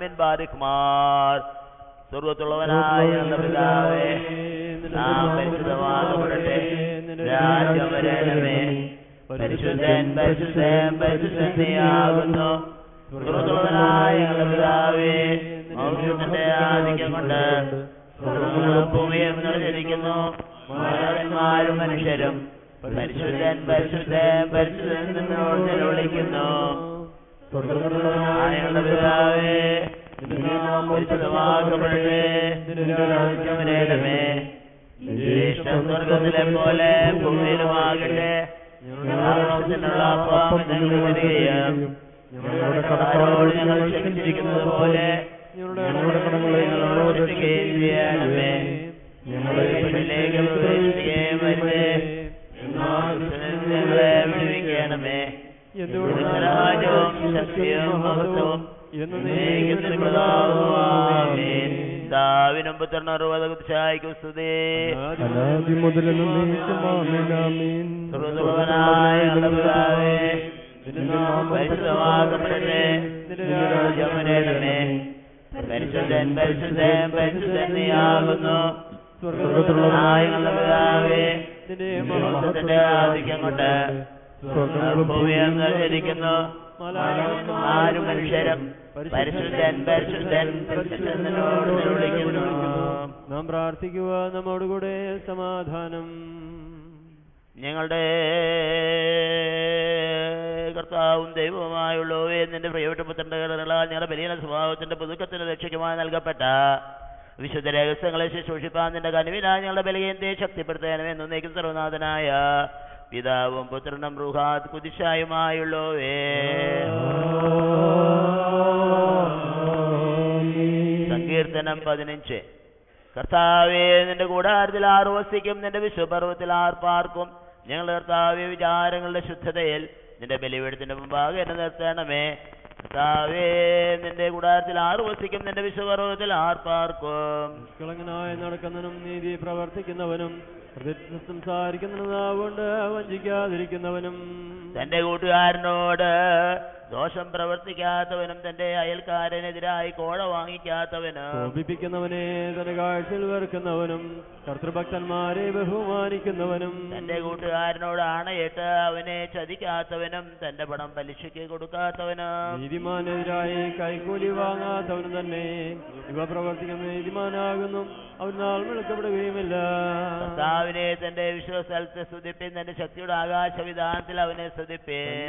من بارك مار സ്വർഗ്ഗത്തിലുള്ളവനായ പിതാവേ, നാം പരിശുദ്ധമാകപ്പെടട്ടെ, രാജ്യം വരണമേ, പരിശുദ്ധൻ പരിശുദ്ധൻ പരിശുദ്ധനാകുന്നു. സ്വർഗ്ഗത്തിലുള്ളവനായ പിതാവേ, ഔഷധത്തിന്റെ ആധിക്യം കൊണ്ട് ഭൂമിയെ നിറഞ്ഞിരിക്കുന്നു. മാലാഖമാരും മനുഷ്യരും പരിശുദ്ധൻ പരിശുദ്ധൻ പരിശുദ്ധൻ എന്നോട് നിലവിളിക്കുന്നു. സ്വർഗ്ഗത്തിലുള്ളവനായ പിതാവേ, പരിശുദ്ധമാകപ്പെടട്ടെ, രാജ്യം വരണമേ, ഇഷ്ടം സ്വർഗ്ഗത്തിലെ പോലെ ഭൂമിയിലുമാകട്ടെ. ഞങ്ങളുടെ അപ്പം ഞങ്ങൾ തരികയും ഞങ്ങളുടെ കടക്കാരോട് ഞങ്ങൾ ക്ഷമിച്ചിരിക്കുന്നത് പോലെ ഞങ്ങളുടെ കടങ്ങളെ ഞങ്ങളോട് ക്ഷമിക്കുകയും ചെയ്യണമേ. ഞങ്ങളെ പരീക്ഷയിലേക്ക് പ്രവേശിക്കുകയും വരുന്നേ, ഞങ്ങളെ വിടുവിക്കണമേ. രാജ്യവും ശക്തിയും മഹത്വവും ദാവിനും പുത്രനും അറുപതായിക്കും സ്തുതി. പരിശുദ്ധമാകപ്പെടട്ടെ, രാജ്യം വരണമേ, പരിശുദ്ധൻ പരിശുദ്ധൻ പരിശുദ്ധൻ നീയാകുന്നു. സ്വർഗ്ഗത്തിലുള്ളവനായ പിതാവേ, നിന്റെ ആധിക്യം കൊണ്ട് ഭൂമിയെ നിറഞ്ഞിരിക്കുന്നു. മാലാഖമാരും മനുഷ്യരും പരിശുദ്ധൻ പരിശുദ്ധൻ പരിശുദ്ധനോട് വിളിക്കുന്നു. നാം പ്രാർത്ഥിക്കുക. നമ്മോടുകൂടെ സമാധാനം. ഞങ്ങളുടെ കർത്താവും ദൈവവുമായുള്ളവേ, നിന്റെ പ്രിയപ്പെട്ട പുത്രന്റെ കടകളാൽ ഞങ്ങളുടെ ബലീന സ്വഭാവത്തിന്റെ പുതുക്കത്തിന് രക്ഷയ്ക്കുമായി നൽകപ്പെട്ട വിശുദ്ധ രഹസ്യങ്ങളെ ശുശ്രൂഷിപ്പാൻ നിന്റെ കനുവിനായി ഞങ്ങളുടെ ബലഹീനതയെ ശക്തിപ്പെടുത്താനും എന്നേക്കും സർവനാഥനായ പിതാവും പുത്രനും റൂഹാത്ത് കുദിശായുമായുള്ളവേ, സങ്കീർത്തനം 15. കർത്താവേ, നിന്റെ കൂടാരത്തിൽ ആർ വസിക്കും, നിന്റെ വിശ്വപർവ്വത്തിൽ ആർ പാർക്കും. ഞങ്ങളുടെ കർത്താവേ, വിചാരങ്ങളുടെ ശുദ്ധതയിൽ നിന്റെ ബലിപീഠത്തിന്റെ മുമ്പാകെ എന്നെ നിർത്തണമേ. കർത്താവേ, നിന്റെ കൂടാരത്തിൽ ആർ വസിക്കും, നിന്റെ വിശ്വപർവ്വത്തിൽ ആർ പാർക്കും. നിഷ്കളങ്കനായി നടക്കുന്നവനും നീതി പ്രവർത്തിക്കുന്നവനും സംസാരിക്കുന്നതുകൊണ്ട് വഞ്ചിക്കാതിരിക്കുന്നവനും തന്റെ കൂട്ടുകാരനോട് ദോഷം പ്രവർത്തിക്കാത്തവനും തന്റെ അയൽക്കാരനെതിരായി കോഴ വാങ്ങിക്കാത്തവനും കോപിപ്പിക്കുന്നവനെ തന്റെ കാഴ്ചയിൽ വെറുക്കുന്നവനും കർത്തൃഭക്തന്മാരെ ബഹുമാനിക്കുന്നവനും തന്റെ കൂട്ടുകാരനോട് ആണയിട്ട് അവനെ ചതിക്കാത്തവനും തന്റെ പണം പലിശയ്ക്ക് കൊടുക്കാത്തവനും നീതിമാനെതിരായി കൈക്കൂലി വാങ്ങാത്തവനും തന്നെ ഇവ പ്രവർത്തിക്കുന്ന നീതിമാനാകുന്നു. അവൻ നാൾ വിളിക്കപ്പെടുകയുമില്ല. കർത്താവിനെ തന്റെ വിശ്വസ്ഥലത്തെ സ്തുതിപ്പിൻ, തന്റെ ശക്തിയുടെ ആകാശവിധാനത്തിൽ അവനെ സ്തുതിപ്പിൻ.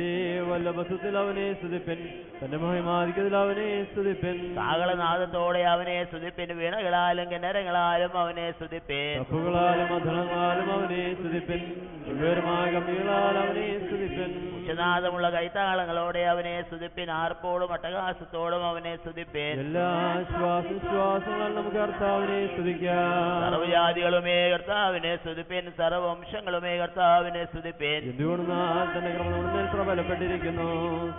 വല്ലഭത്വത്തിൽ അവനെ സ്തുതിപ്പിൻ, തന്റെ മഹിമാധിക്യത്തിൽ അവനെ സ്തുതിപ്പിൻ. കാഹളനാദത്തോടെ അവനെ സ്തുതിപ്പിൻ, വീണകളാലും കിന്നരങ്ങളാലും അവനെ സ്തുതിപ്പിൻ. തപ്പുകളാലും അധരങ്ങളാലും അവനെ സ്തുതിപ്പിൻ, ഗംഭീരമായ കമ്പികളാൽ അവനെ സ്തുതിപ്പിൻ. ഉച്ചനാദമുള്ള കൈത്താളങ്ങളോടെ അവനെ സ്തുതിപ്പിൻ, ആർപ്പോടും അട്ടഹാസത്തോടും അവനെ സ്തുതിപ്പിൻ. എല്ലാ ശ്വാസങ്ങളാൽ നമുക്ക് കർത്താവിനെ സ്തുതിക്കാം. സർവ്വജാതികളുമേ കർത്താവിനെ സ്തുതിപ്പിൻ, സർവവംശങ്ങളുമേ കർത്താവിനെ സ്തുതിപ്പിൻ. എന്തുകൊണ്ടെന്നാൽ തന്റെ ക്രമത്തിൽ പ്രബലപ്പെട്ടിരിക്കുന്നു,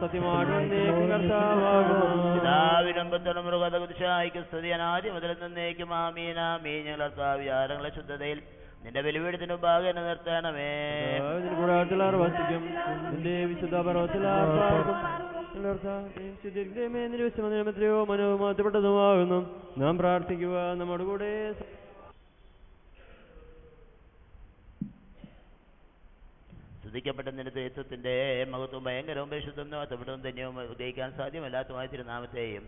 സത്യമായിട്ട് കർത്താവാകുന്നു. പിതാവിനും പുത്രനും മൃഗതകുതിശായിക്കും സ്തുതി, അനാദി മുതൽ എന്നേക്കും. ആമീൻ ആമീൻ. ഞങ്ങൾ കർത്താവ് വിചാരങ്ങളുടെ ശുദ്ധതയിൽ നിന്റെ ബലിപീഠത്തിന് മുമ്പാകെ എന്നെ നിർത്തണമേ. വസിക്കും, നിന്റെ വിശുദ്ധ പർവ്വത്തിൽ എത്രയോ മനോമാറ്റപ്പെട്ടതുമാകുന്നു. നാം പ്രാർത്ഥിക്കുക. നമ്മുടെ കൂടെ സ്തുതിക്കപ്പെട്ട നിന്റെ ദൈവത്വത്തിന്റെ മഹത്വം ഭയങ്കരവും പരിശുദ്ധവും വാഴ്ത്തപ്പെട്ടതും തന്നെയും ഗ്രഹിക്കാൻ സാധ്യമല്ലാത്തതുമായ തിരുനാമത്തെയും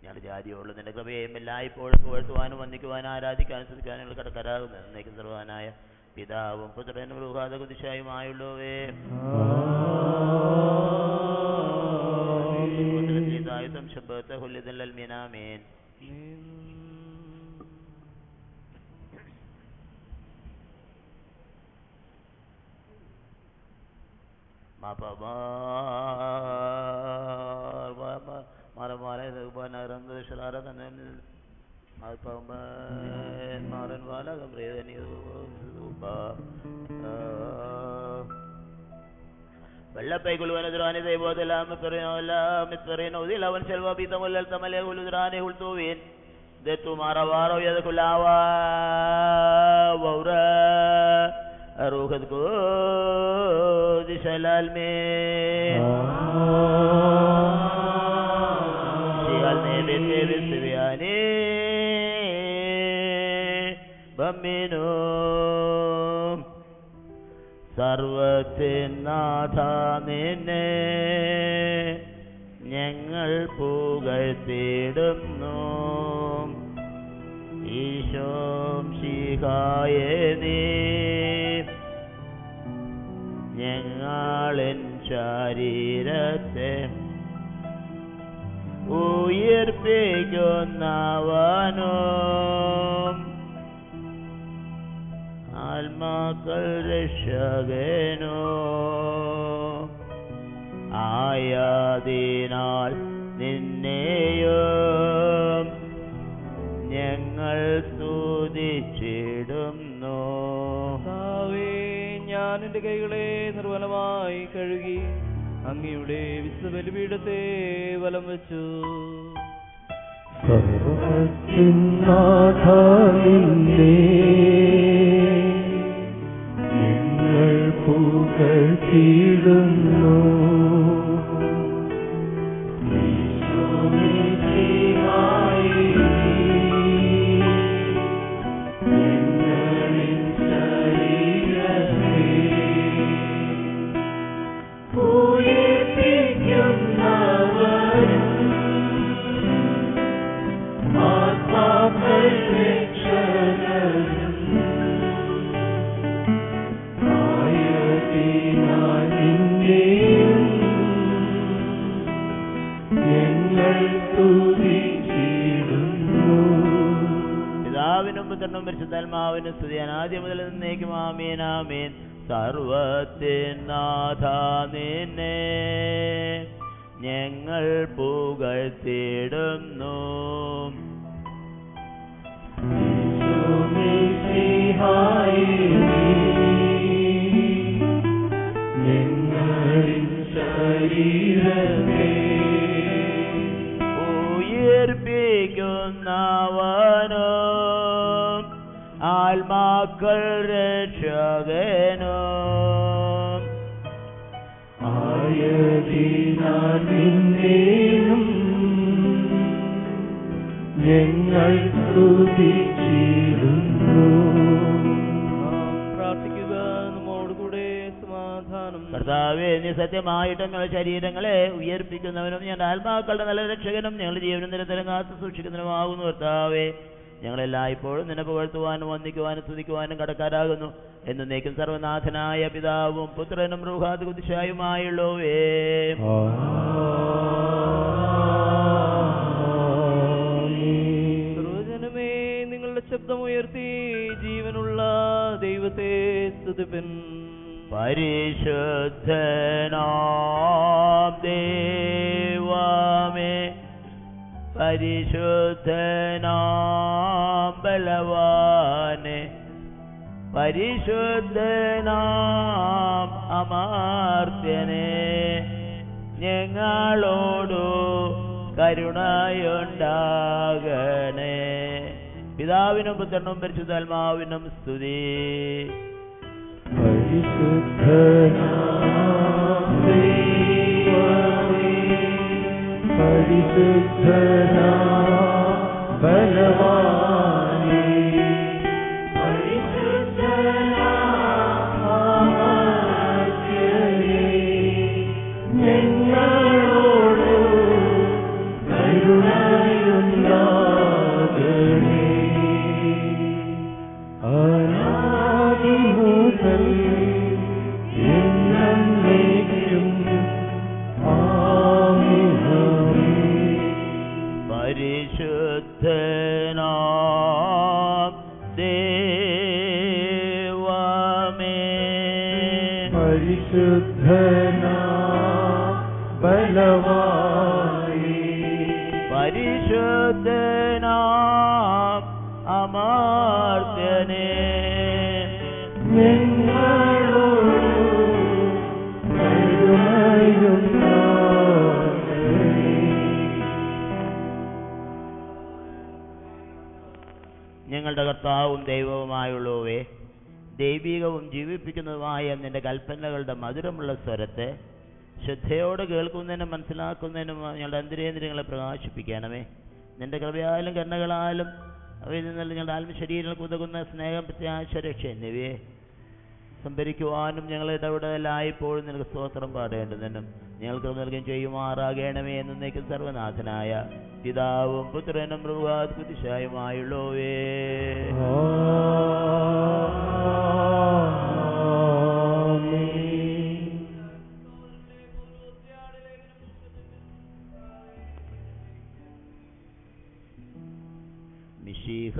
ഞങ്ങളുടെ ജാതിയോടുള്ള നിന്റെ കൃപയും എല്ലായ്പ്പോഴും പുകഴ്ത്തുവാനും വന്ദിക്കുവാനും ആരാധിക്കാനും സ്തുതിക്കാനും ഞങ്ങൾ കടക്കാരാകുന്നു. എന്നേക്കും സർവ്വനായ പിതാവും പുത്രനും റൂഹാത കുദിശായുമായുള്ളവേ, ശബ്ദമീനാമേൻ. വെള്ളപ്പൈ കുലുവനുദ്രാനി ദൈവോദലാം അവൻ സെൽവപീതമുല്ലൽ തമലെ കുലുദ്രാനെ ഉൾത്തൂവീൻ ദത്തു മാറവാറോ യത് കുലാവാ വൗറ അറൂഖത് കോ ദിശലാൽ മേ ശിയാൽ നേ ബേത്തെ ബിസ്വിയാനി ബമ്മിനോ സർവത്തിൻ നാഥ നിന്നെ ഞങ്ങൾ പുകഴ്ത്തിടുന്നു. ഈശോം ശിഹായേ നീ ഞങ്ങളിൻ ശരീരത്തെ ഉയിർപ്പിക്കുന്നവനും ആത്മാക്കൾ രക്ഷകനോ ആയതിനാൽ നിന്നെയും ഞങ്ങൾ സ്തുതിച്ചിടുന്നു. ഞാൻ എൻ്റെ കൈകളെ നിർമ്മലമായി കഴുകി അങ്ങയുടെ വിശുദ്ധ ബലിപീഠത്തെ വലം വെച്ചു. ഞങ്ങൾ പുകഴ്ത്തിടുന്നു. ആത്മാക്കൾ രക്ഷകനോ പരിശുദ്ധാത്മാവിന് സ്തുതി അനാദ്യം മുതൽ എന്നേക്കും ആമേൻ ആമേൻ. സർവത്തിൻ നാഥ നിന്നെ ഞങ്ങൾ പുകഴ്ത്തിടുന്നു. ഉയർപ്പിക്കുന്നവനും ആത്മാക്കൾ രക്ഷകനും ഞങ്ങൾ സ്തുതിച്ചിടുന്നു. പ്രാർത്ഥിക്കുക. നമ്മോടുകൂടെ സമാധാനം. കർത്താവേ, നീ സത്യമായിട്ട് ഞങ്ങളുടെ ശരീരങ്ങളെ ഉയർപ്പിക്കുന്നവനും ഞങ്ങളുടെ ആത്മാക്കളുടെ നല്ല രക്ഷകനും ഞങ്ങളുടെ ജീവനും നിരന്തരം കാത്തു സൂക്ഷിക്കുന്നതിനുമാകുന്നു. കർത്താവേ, ഞങ്ങളെല്ലായ്പ്പോഴും നിന്നെ പുകഴ്ത്തുവാനും വന്ദിക്കുവാനും സ്തുതിക്കുവാനും കടക്കാരാകുന്നു. എന്നേക്കും സർവനാഥനായ പിതാവും പുത്രനും റൂഹാദ് ഖുദ്ദൂസായുമായുള്ളോവേ. സർവ്വജനമേ, നിങ്ങളുടെ ശബ്ദമുയർത്തി ജീവനുള്ള ദൈവത്തെ സ്തുതിപ്പിൻ. പരിശുദ്ധനാം ദൈവമേ, പരിശുദ്ധനാം ബലവാനെ, പരിശുദ്ധനാം അമർത്യനെ, ഞങ്ങളോടു കരുണയുണ്ടാകണേ. പിതാവിനും പുത്രനും പരിശുദ്ധാത്മാവിനും സ്തുതി. പരിശുദ്ധനാം ദൈവമേ, പരിശുദ്ധനാം ബലവാനേ, പരിശുദ്ധനാം അമർത്യനേ, ഞങ്ങളോടു കരുണയുണ്ടാകണേ. അനാദിമുതൽ എന്നേക്കും ആമേൻ. പരിശുദ്ധനാം ദൈവമേ, പരിശുദ്ധനാം ബലവാനേ, പരിശുദ്ധനാം അമർത്യനേ, ഞങ്ങളോടു കരുണയുണ്ടാകണേ. ഞങ്ങളുടെ കർത്താവും ദൈവവുമായുള്ളവേ, ദൈവികവും ജീവിപ്പിക്കുന്നതുമായ നിന്റെ കൽപ്പനകളുടെ മധുരമുള്ള സ്വരത്തെ ശ്രദ്ധയോടെ കേൾക്കുന്നതിനും മനസ്സിലാക്കുന്നതിനും ഞങ്ങളുടെ അന്തരേന്ദ്രിയങ്ങളെ പ്രകാശിപ്പിക്കണമേ. നിന്റെ കൃപയാലും കരുണകളാലും അവയിൽ നിന്നുള്ള ഞങ്ങളുടെ ആത്മശരീരങ്ങൾക്ക് ഉതകുന്ന സ്നേഹം, പ്രത്യാശ, രക്ഷ എന്നിവയെ സംഭരിക്കുവാനും ഞങ്ങളുടെ ഇടപെടലായിപ്പോഴും നിനക്ക് സ്തോത്രം പാടേണ്ടതിനും ഞങ്ങൾക്ക് നൽകുകയും ചെയ്യുമാറാകണമേ. എന്നേക്കും സർവനാഥനായ പിതാവും പുത്രനും റൂഹാദ് ഖുദ്ദൂസായുമായുള്ളോവേ. മിശിഹ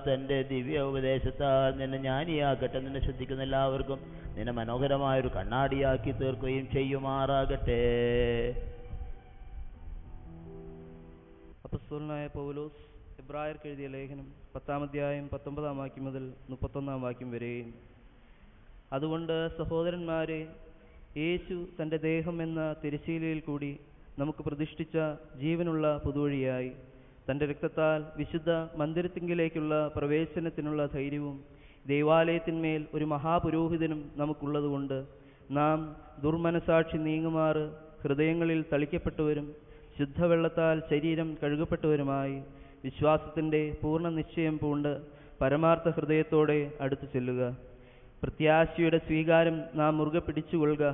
തന്റെ ദിവ്യ ഉപദേശത്താൽ നിന്നെ ജ്ഞാനിയാക്കട്ടെ. നിന്നെ ശ്രദ്ധിക്കുന്ന എല്ലാവർക്കും നിന്നെ മനോഹരമായൊരു കണ്ണാടിയാക്കി തീർക്കുകയും ചെയ്യുമാറാകട്ടെ. അപ്പോസ്തലനായ പൗലോസ് എബ്രായർക്ക് എഴുതിയ ലേഖനം 10-ാം അധ്യായം 19-ാം വാക്യം മുതൽ 31-ാം വാക്യം വരെയും. അതുകൊണ്ട് സഹോദരന്മാരെ, യേശു തൻ്റെ ദേഹം എന്ന തിരശ്ശീലയിൽ കൂടി നമുക്ക് പ്രതിഷ്ഠിച്ച ജീവനുള്ള പുതുവഴിയായി തൻ്റെ രക്തത്താൽ വിശുദ്ധ മന്ദിരത്തിങ്കിലേക്കുള്ള പ്രവേശനത്തിനുള്ള ധൈര്യവും ദൈവാലയത്തിന്മേൽ ഒരു മഹാപുരോഹിതനും നമുക്കുള്ളതുകൊണ്ട് നാം ദുർമനസാക്ഷി നീങ്ങുമാറ് ഹൃദയങ്ങളിൽ തളിക്കപ്പെട്ടവരും ശുദ്ധവെള്ളത്താൽ ശരീരം കഴുകപ്പെട്ടവരുമായി വിശ്വാസത്തിൻ്റെ പൂർണ്ണ നിശ്ചയം പൂണ്ട് പരമാർത്ഥ ഹൃദയത്തോടെ അടുത്തു ചെല്ലുക. പ്രത്യാശയുടെ സ്വീകാരം നാം മുറുകെ പിടിച്ചുകൊള്ളുക.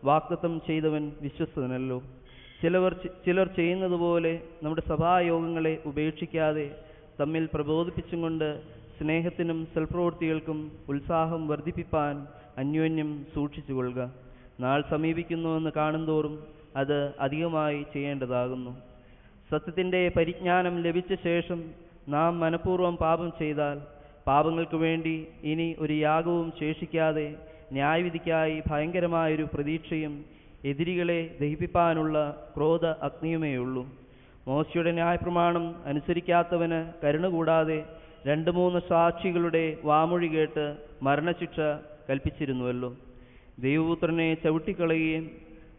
വാഗ്ദത്തം ചെയ്തവൻ വിശ്വസ്തനല്ലോ. ചിലർ ചെയ്യുന്നതുപോലെ നമ്മുടെ സഭായോഗങ്ങളെ ഉപേക്ഷിക്കാതെ തമ്മിൽ പ്രബോധിപ്പിച്ചും കൊണ്ട് സ്നേഹത്തിനും സൽപ്രവൃത്തികൾക്കും ഉത്സാഹം വർദ്ധിപ്പിപ്പാൻ അന്യോന്യം സൂക്ഷിച്ചുകൊള്ളുക. നാൾ സമീപിക്കുന്നുവെന്ന് കാണുന്തോറും അത് അധികമായി ചെയ്യേണ്ടതാകുന്നു. സത്യത്തിൻ്റെ പരിജ്ഞാനം ലഭിച്ച ശേഷം നാം മനഃപൂർവ്വം പാപം ചെയ്താൽ പാപങ്ങൾക്ക് വേണ്ടി ഇനി ഒരു യാഗവും ശേഷിക്കാതെ ന്യായവിധിക്കായി ഭയങ്കരമായൊരു പ്രതീക്ഷയും എതിരികളെ ദഹിപ്പിപ്പാനുള്ള ക്രോധ അഗ്നിയുമേയുള്ളൂ. മോശയുടെ ന്യായപ്രമാണം അനുസരിക്കാത്തവന് കരുണ കൂടാതെ 2-3 സാക്ഷികളുടെ വാമൊഴി കേട്ട് മരണശിക്ഷ കൽപ്പിച്ചിരുന്നുവല്ലോ. ദൈവപുത്രനെ ചവിട്ടിക്കളയുകയും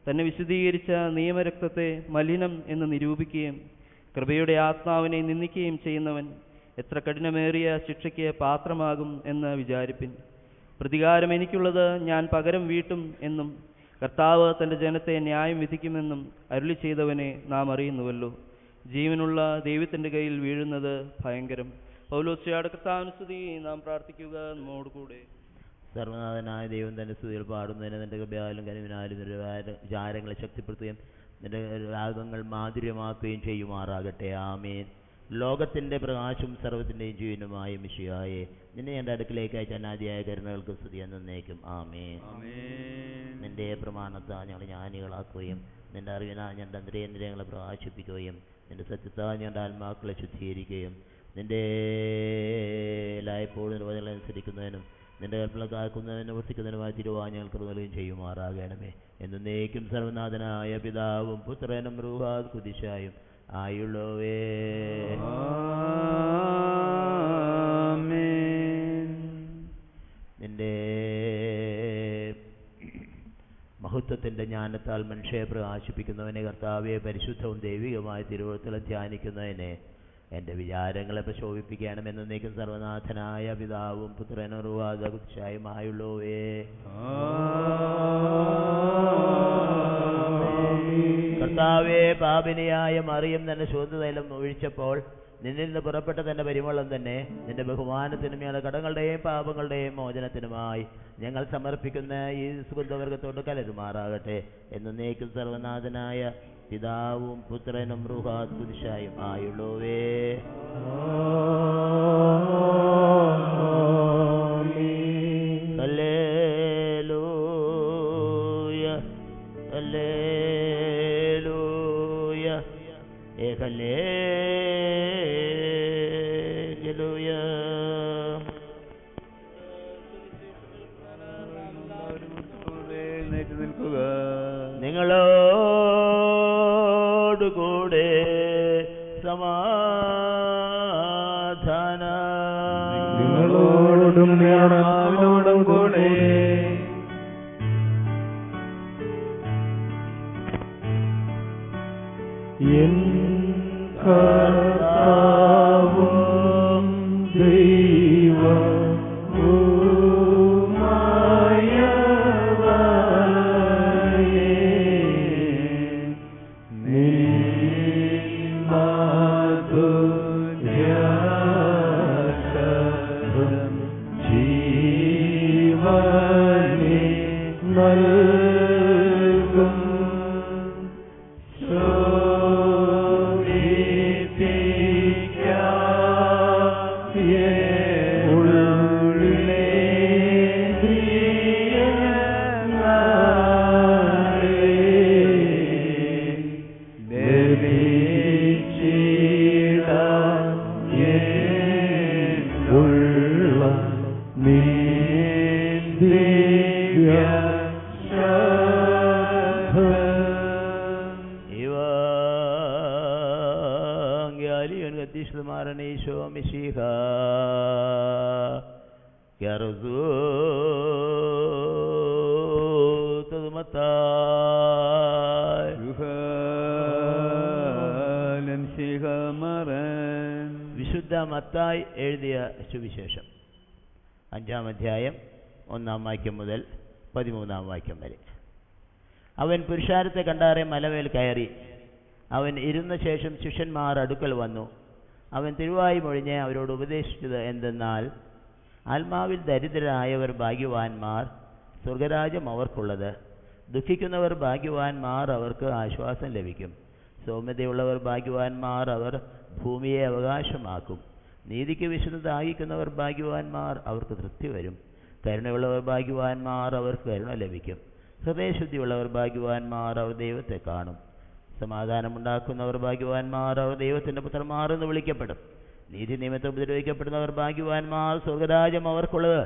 തന്നെ വിശദീകരിച്ച നിയമരക്തത്തെ മലിനം എന്ന് നിരൂപിക്കുകയും കൃപയുടെ ആത്മാവിനെ നിന്ദിക്കുകയും ചെയ്യുന്നവൻ എത്ര കഠിനമേറിയ ശിക്ഷയ്ക്ക് പാത്രമാകും എന്ന് വിചാരിപ്പിൻ. പ്രതികാരം എനിക്കുള്ളത്, ഞാൻ പകരം വീട്ടും എന്നും കർത്താവ് തൻ്റെ ജനത്തെ ന്യായം വിധിക്കുമെന്നും അരുളി ചെയ്തവനെ നാം അറിയുന്നുവല്ലോ. ജീവനുള്ള ദൈവത്തിൻ്റെ കയ്യിൽ വീഴുന്നത് ഭയങ്കരം. പൗലോസ്യയുടെ കർത്താവിനുസ്തുതി. നാം പ്രാർത്ഥിക്കുക. നമ്മോട് കൂടെ. സർവനാഥനായ ദൈവം തന്റെ സ്തുതികൾ പാടുന്നതിന് നിന്റെ കൃപയാലും കനിവിനാലും നിന്റെ വിചാരങ്ങളെ ശക്തിപ്പെടുത്തുകയും നിന്റെ രാഗങ്ങൾ മാധുര്യമാക്കുകയും ചെയ്യുമാറാകട്ടെ. ആമേൻ. ലോകത്തിന്റെ പ്രകാശവും സർവ്വത്തിന്റെയും ജീവനുമായ മിശിഹായെ, നിന്നെ എൻ്റെ അടുക്കിലേക്ക് അയച്ച അനാദിയായ കരുണകൾക്ക് സ്തുതി എന്നേക്കും. ആമേൻ. നിന്റെ പ്രമാണത്താൽ ഞങ്ങളെ ജ്ഞാനികളാക്കുകയും നിന്റെ അറിവിനാൽ ഞങ്ങളുടെ അന്തരേന്ദ്രിയങ്ങളെ പ്രകാശിപ്പിക്കുകയും നിന്റെ സത്യത്താൽ ഞങ്ങളുടെ ആത്മാക്കളെ ശുദ്ധീകരിക്കുകയും നിന്റെ എല്ലായ്പ്പോഴും നിർവചനങ്ങൾ അനുസരിക്കുന്നതിനും നിന്റെ കൽപ്പന കാക്കുന്നതിനും വർത്തിക്കുന്നതിനുമായി തിരുവാൻ ഞങ്ങൾ കൃപ നൽകുകയും ചെയ്യുമാറാകണമേ. എന്നേക്കും സർവനാഥനായ പിതാവും പുത്രനും റൂഹാ ഖുദീശായും ആയുള്ളവേ. നിന്റെ മഹത്വത്തിൻ്റെ ജ്ഞാനത്താൽ മനുഷ്യരെ പ്രകാശിപ്പിക്കുന്നവനെ കർത്താവെ, പരിശുദ്ധവും ദൈവികമായ തിരുവഴുത്തുകളെ ധ്യാനിക്കുന്നതിനെ എൻ്റെ വിചാരങ്ങളെ പ്രശോഭിപ്പിക്കണം. എന്നേക്കും സർവനാഥനായ പിതാവും പുത്രനും റൂഹാ ഖുദീശായും ആയുള്ളവേ. കർത്താവെ, പാപിനിയായ മറിയം തന്നെ ശുദ്ധതൈലം ഒഴിച്ചപ്പോൾ നിന്നിൽ നിന്ന് പുറപ്പെട്ട തന്റെ പരിമളം തന്നെ നിന്റെ ബഹുമാനത്തിനും ഞങ്ങളുടെ കടങ്ങളുടെയും പാപങ്ങളുടെയും മോചനത്തിനുമായി ഞങ്ങൾ സമർപ്പിക്കുന്ന ഈ സുഗന്ധവർഗത്തോട് കലരുമാറാകട്ടെ. എന്നേക്കും സർവനാഥനായ പിതാവും പുത്രനും റൂഹാ ഖുദീശായും ആയുള്ളവേ. ഹല്ലേലൂയ ഹല്ലേലൂയ ഹല്ലേലൂയ. നിങ്ങളോടുകൂടെ സമാധാനം. നിങ്ങളോടും ഞാനോടും കൂടെ. എൻ കർത്താവും ദൈവവുമായവനേ, നിൻ മാധുര്യശബ്ദം ജീവനെ നൽകും. വിശുദ്ധ മത്തായി എഴുതിയ സുവിശേഷം 5-ാം അധ്യായം 1-ാം വാക്യം മുതൽ 13-ാം വാക്യം വരെ. അവൻ പുരുഷാരത്തെ കണ്ടാറെ മലമേൽ കയറി. അവൻ ഇരുന്ന ശേഷം ശിഷ്യന്മാർ അടുക്കൽ വന്നു. അവൻ തിരുവായി മൊഴിഞ്ഞ് അവരോട് ഉപദേശിച്ചത് എന്തെന്നാൽ, ആത്മാവിൽ ദരിദ്രരായവർ ഭാഗ്യവാന്മാർ, സ്വർഗരാജ്യം അവർക്കുള്ളത്. ദുഃഖിക്കുന്നവർ ഭാഗ്യവാന്മാർ, അവർക്ക് ആശ്വാസം ലഭിക്കും. സൗമ്യതയുള്ളവർ ഭാഗ്യവാന്മാർ, അവർ ഭൂമിയെ അവകാശമാക്കും. നീതിക്ക് വിശുദ്ധ ദാഹിക്കുന്നവർ ഭാഗ്യവാന്മാർ, അവർക്ക് തൃപ്തി വരും. കരുണയുള്ളവർ ഭാഗ്യവാന്മാർ, അവർക്ക് കരുണ ലഭിക്കും. ഹൃദയശുദ്ധിയുള്ളവർ ഭാഗ്യവാന്മാർ, അവർ ദൈവത്തെ കാണും. സമാധാനമുണ്ടാക്കുന്നവർ ഭാഗ്യവാന്മാർ, അവർ ദൈവത്തിൻ്റെ പുത്രന്മാർ എന്ന് വിളിക്കപ്പെടും. നീതി നിമിത്തം ഉപദ്രവിക്കപ്പെടുന്നവർ ഭാഗ്യവാന്മാർ, സ്വർഗരാജ്യം അവർക്കുള്ളത്.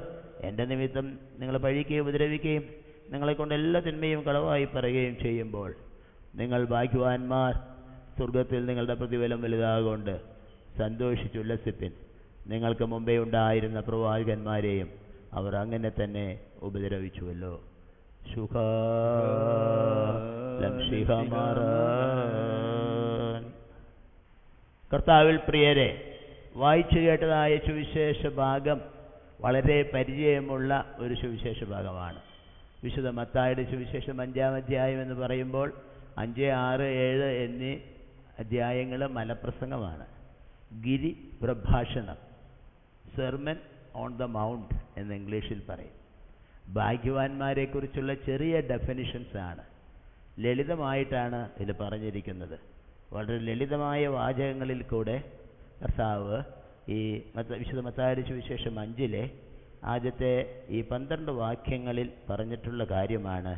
എൻ്റെ നിമിത്തം നിങ്ങളെ പഴിക്കുകയും ഉപദ്രവിക്കുകയും നിങ്ങളെക്കൊണ്ട് എല്ലാ തിന്മയും കളവായി പറയുകയും ചെയ്യുമ്പോൾ നിങ്ങൾ ഭാഗ്യവാന്മാർ, സ്വർഗത്തിൽ നിങ്ങളുടെ പ്രതിഫലം വലുതാകൊണ്ട് സന്തോഷിച്ചുല്ലസിപ്പിൻ. നിങ്ങൾക്ക് മുമ്പേ ഉണ്ടായിരുന്ന പ്രവാചകന്മാരെയും അവർ അങ്ങനെ തന്നെ ഉപദ്രവിച്ചുവല്ലോ. കർത്താവിൽ പ്രിയരെ, വായിച്ചു കേട്ടതായ സുവിശേഷ ഭാഗം വളരെ പരിചയമുള്ള ഒരു സുവിശേഷ ഭാഗമാണ്. വിശുദ്ധ മത്തായിയുടെ സുവിശേഷം 5-ാം അധ്യായം എന്ന് പറയുമ്പോൾ 5, 6, 7 എന്നീ അധ്യായങ്ങൾ മലപ്രസംഗമാണ്. ഗിരി പ്രഭാഷണം, സെർമൻ ഓൺ ദ മൗണ്ട് എന്ന് ഇംഗ്ലീഷിൽ പറയും. ഭാഗ്യവാന്മാരെക്കുറിച്ചുള്ള ചെറിയ ഡെഫിനിഷൻസ് ആണ്. ലളിതമായിട്ടാണ് ഇത് പറഞ്ഞിരിക്കുന്നത്. വളരെ ലളിതമായ വാചകങ്ങളിൽ കൂടെ കർത്താവ് ഈ വിശുദ്ധ മത്തായിയുടെ സുവിശേഷം 5-ലെ ആദ്യത്തെ ഈ 12 വാക്യങ്ങളിൽ പറഞ്ഞിട്ടുള്ള കാര്യമാണ്